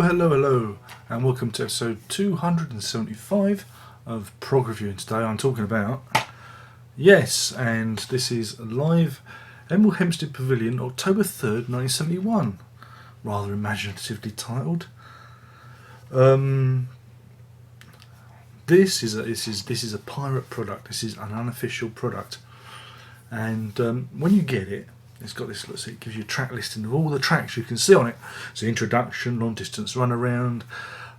Hello, and welcome to episode 275 of Prog Review. And today I'm talking about, and this is live Hemel, Hempstead Pavilion, October 3rd, 1971. Rather imaginatively titled. This is a pirate product. This is an unofficial product, and when you get it, it's got this. Let's see, it gives you a track listing of all the tracks you can see on it. So introduction, long distance run around.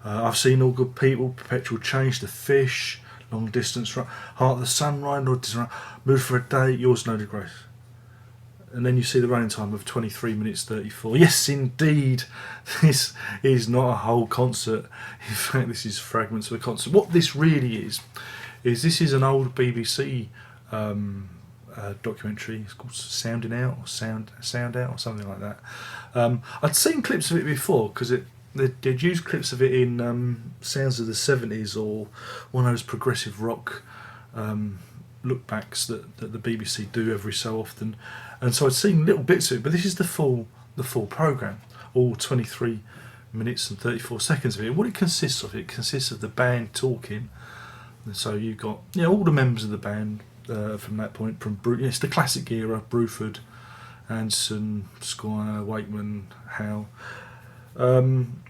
I've seen All Good People, Perpetual Change, The Fish, Long Distance Run, Heart of the Sunrise, Long Distance Run, Mood for a Day, Yours No Grace. And then you see the running time of 23 minutes 34. Yes, indeed, this is not a whole concert. In fact, this is fragments of a concert. What this really is this is an old BBC documentary. It's called Sounding Out or Sound Out or something like that. I'd seen clips of it before because they'd used clips of it in Sounds of the 70s or one of those progressive rock look backs that the BBC do every so often, and so I'd seen little bits of it. But this is the full programme, all 23 minutes and 34 seconds of it. What it consists of, the band talking, and so you've got all the members of the band. From that point, it's the classic era: Bruford, Anson, Squire, Wakeman, Howe, and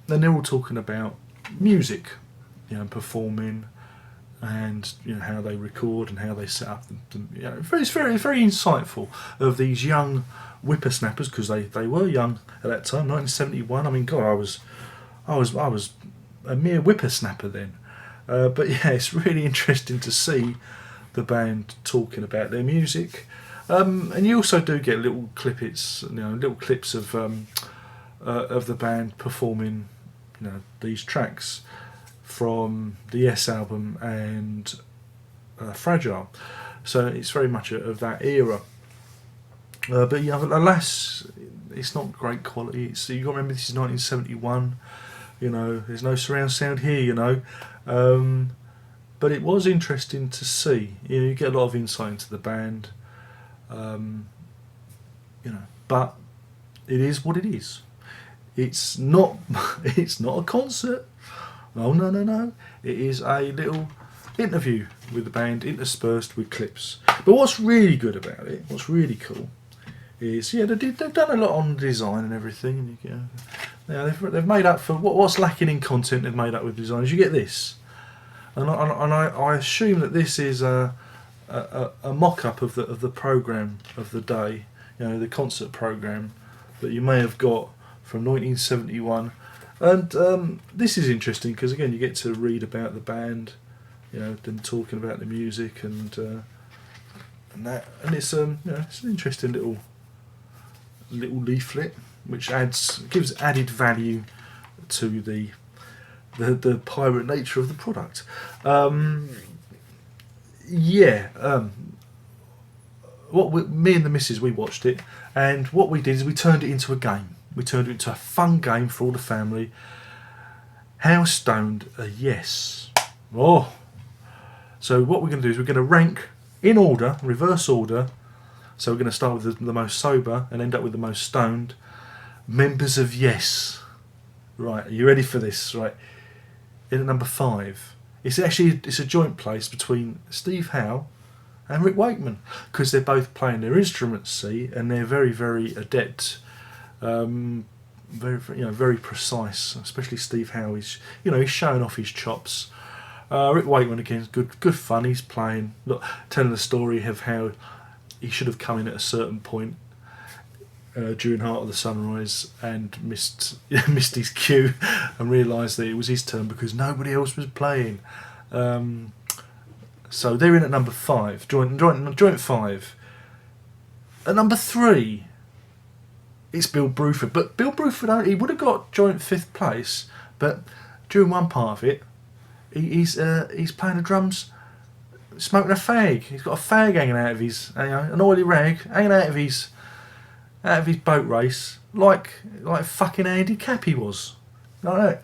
they're all talking about music, performing, and how they record and how they set up. It's very, very insightful of these young whippersnappers, because they were young at that time, 1971. I mean, God, I was a mere whippersnapper then. But it's really interesting to see the band talking about their music, and you also do get little clips of the band performing, these tracks from the Yes album and Fragile. So it's very much of that era. But alas, it's not great quality. You got to remember, this is 1971. There's no surround sound here. But it was interesting to see. You get a lot of insight into the band. But it is what it is. It's not. It's not a concert. No. It is a little interview with the band, interspersed with clips. But what's really good about it, what's really cool, is they've done a lot on design and everything. They've made up for what's lacking in content. They've made up with design. You get this, and I assume that this is a mock-up of the program of the day. The concert program that you may have got from 1971. And this is interesting because again you get to read about the band, them talking about the music and that, and it's it's an interesting little leaflet which gives added value to the pirate nature of the product. Me and the missus, we watched it, and what we did is we turned it into a game. We turned it into a fun game for all the family. How stoned are yes? Oh, so what we're going to do is we're going to rank in order, reverse order. So we're going to start with the most sober and end up with the most stoned members of Yes. Right, are you ready for this? Right, in at number 5, it's a joint place between Steve Howe and Rick Wakeman, because they're both playing their instruments, see, and they're very, very adept, very precise. Especially Steve Howe, he's showing off his chops. Rick Wakeman again, good fun. He's playing, telling the story of how he should have come in at a certain point during Heart of the Sunrise and missed his cue and realised that it was his turn because nobody else was playing. So they're in at number 5, joint 5. At number 3 it's Bill Bruford. But Bill Bruford, he would have got joint 5th place, but during one part of it, he's playing the drums, smoking a fag. He's got a fag hanging out of his, an oily rag hanging out of his boat race, like fucking Andy Cappy was, like that,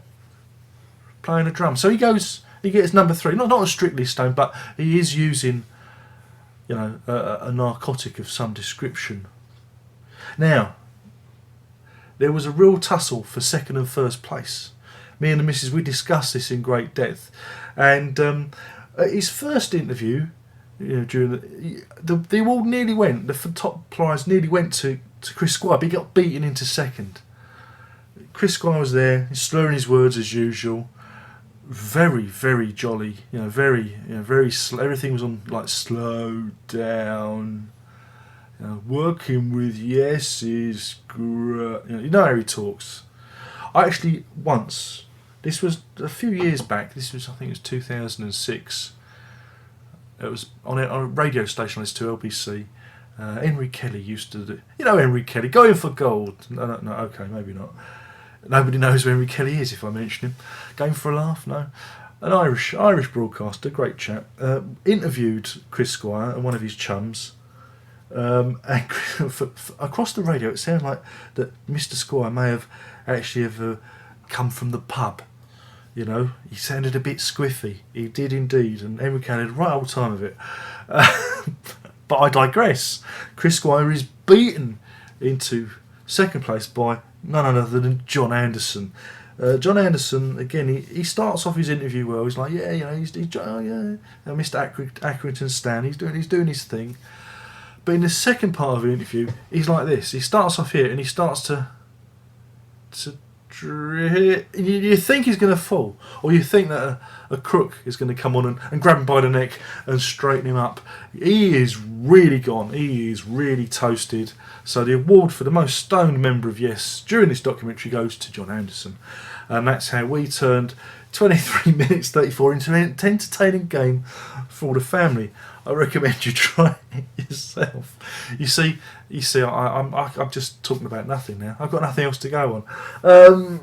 playing a drum. So he gets number 3. Not a Strictly Stone, but he is using, a narcotic of some description. Now, there was a real tussle for 2nd and 1st place. Me and the missus, we discussed this in great depth, and his first interview, during the award nearly went, the top prize nearly went to Chris Squire, but he got beaten into 2nd. Chris Squire was there, he's slurring his words as usual, very, very jolly, very everything was on like slow down. Working with yes is great. You know how he talks. I actually once, this was a few years back, I think it was 2006, it was on a radio station on S2 LBC. Henry Kelly used to do, Henry Kelly, going for gold. No, okay, maybe not. Nobody knows who Henry Kelly is if I mention him. Going for a laugh, no. An Irish broadcaster, great chap, interviewed Chris Squire and one of his chums. And across the radio, it sounded like that Mr. Squire may have actually come from the pub. He sounded a bit squiffy. He did indeed, and Henry Kelly had a right old time of it. But I digress. Chris Squire is beaten into 2nd place by none other than John Anderson. John Anderson, again, he starts off his interview well. He's like, he's Mr. Accrington Stan. He's doing his thing. But in the second part of the interview, he's like this. He starts off here and he starts to you think he's going to fall, or you think that a crook is going to come on and grab him by the neck and straighten him up. He is really gone. He is really toasted. So the award for the most stoned member of Yes during this documentary goes to John Anderson. And that's how we turned 23 minutes 34 into an entertaining game for the family. I recommend you try it yourself. You see, I'm just talking about nothing now. I've got nothing else to go on.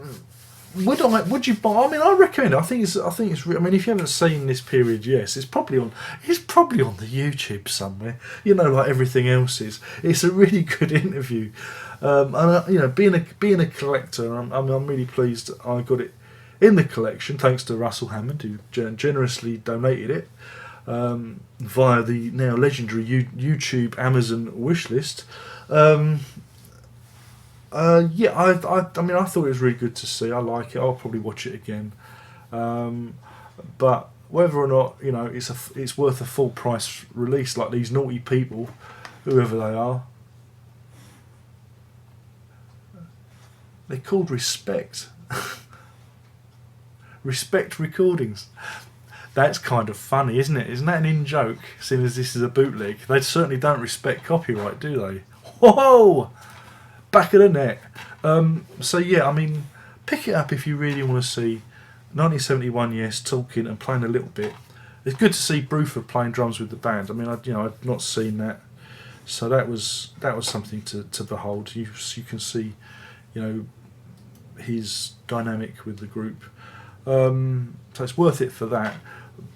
Would you buy? I mean, I recommend it. I think it's. I mean, if you haven't seen this period, yes, it's probably on the YouTube somewhere. Like everything else is. It's a really good interview. And being a collector, I'm really pleased I got it in the collection, thanks to Russell Hammond, who generously donated it via the now legendary YouTube Amazon wishlist. I mean, I thought it was really good to see. I like it. I'll probably watch it again. But whether or not it's worth a full price release, like these naughty people, whoever they are, they're called Respect. Respect Recordings. That's kind of funny, isn't it? Isn't that an in-joke, seeing as this is a bootleg? They certainly don't respect copyright, do they? Whoa! Back of the net. So yeah, I mean, pick it up if you really want to see 1971 Yes talking and playing a little bit. It's good to see Bruford playing drums with the band. I mean, I've not seen that, so that was something to behold. You can see, his dynamic with the group. So it's worth it for that.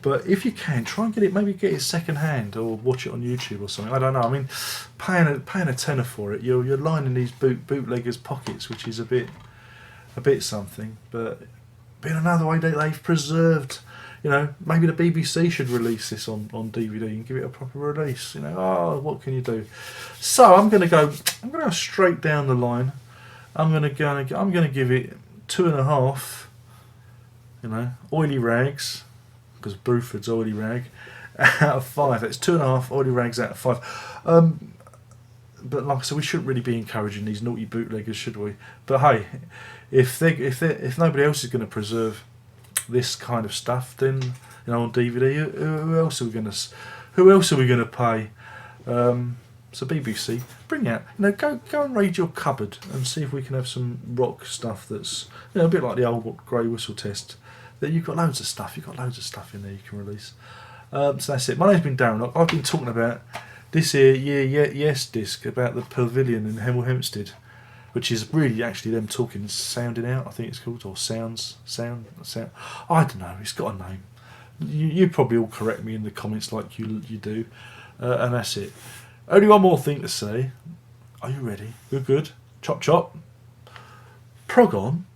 But if you can, try and maybe get it second hand or watch it on YouTube or something. I don't know. I mean, paying a tenner for it, you're lining these bootleggers' pockets, which is a bit something. But being another way that they've preserved, maybe the BBC should release this on DVD and give it a proper release. What can you do? So I'm going to go straight down the line. I'm going to give it 2.5. Oily rags, because Bruford's oily rag, out of 5. That's 2.5 oily rags out of 5. But like I said, we shouldn't really be encouraging these naughty bootleggers, should we? But hey, if nobody else is going to preserve this kind of stuff, then on DVD, who else are we going to pay? So BBC, bring out, go and raid your cupboard and see if we can have some rock stuff that's a bit like the old grey whistle test. That you've got loads of stuff. You've got loads of stuff in there you can release. So that's it. My name's been Darren. I've been talking about this here Yes disc about the Pavilion in Hemel Hempstead. which is really actually them talking, sounding out, I think it's called, or sound. I don't know. It's got a name. You probably all correct me in the comments like you do, and that's it. Only one more thing to say. Are you ready? We're good. Chop chop. Prog on.